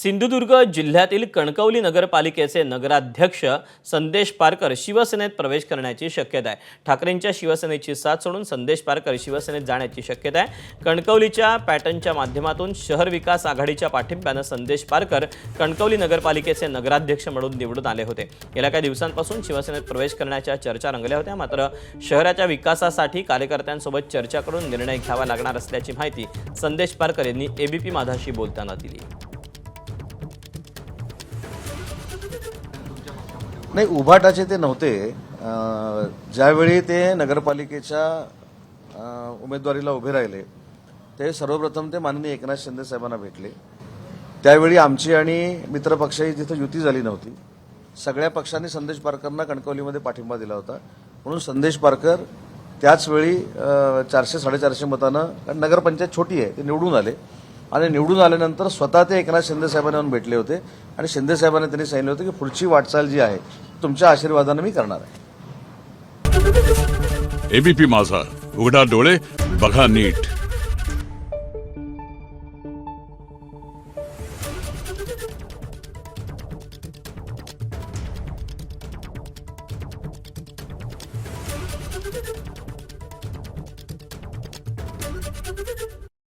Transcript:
सिंधुदुर्ग जिल्ह्यातील कणकवली नगरपालिकेचे नगराध्यक्ष संदेश पारकर शिवसेनेत प्रवेश करण्याची शक्यता आहे। ठाकरेंच्या शिवसेनेची साथ सोडून संदेश पारकर शिवसेनेत जाण्याची शक्यता आहे। कणकवलीच्या पॅटर्नच्या माध्यमातून शहर विकास आघाडीच्या पाठिंब्याने संदेश पारकर कणकवली नगरपालिकेचे नगराध्यक्ष म्हणून निवडून आले होते। गेल्या काही दिवसांपासून शिवसेनेत प्रवेश करण्याच्या चर्चा रंगल्या होत्या, मात्र शहराच्या विकासासाठी कार्यकर्त्यांसोबत चर्चा करून निर्णय घ्यावा लागणार असल्याची माहिती संदेश पारकर यांनी एबीपी माझाशी बोलताना दिली। नाही, उभाटाचे ते नव्हते। ज्यावेळी ते नगरपालिकेच्या उमेदवारीला उभे राहिले ते सर्वप्रथम ते माननीय एकनाथ शिंदे साहेबांना भेटले। त्यावेळी आमची आणि मित्रपक्षाची जिथे युती झाली नव्हती, सगळ्या पक्षांनी संदेश पारकरांना कणकवलीमध्ये पाठिंबा दिला होता, म्हणून संदेश पारकर त्याचवेळी 400-450 मतानं, कारण नगरपंचायत छोटी आहे, ते निवडून आले आणि निवडून आल्यानंतर स्वतः ते एकनाथ शिंदे साहेबांना येऊन भेटले होते आणि शिंदे साहेबांनी त्यांनी सांगितलं होतं की पुढची वाटचाल जी आहे तुमच्या आशीर्वादाने मी करणार आहे। एबीपी माझा, उघडा डोळे बघा नीट।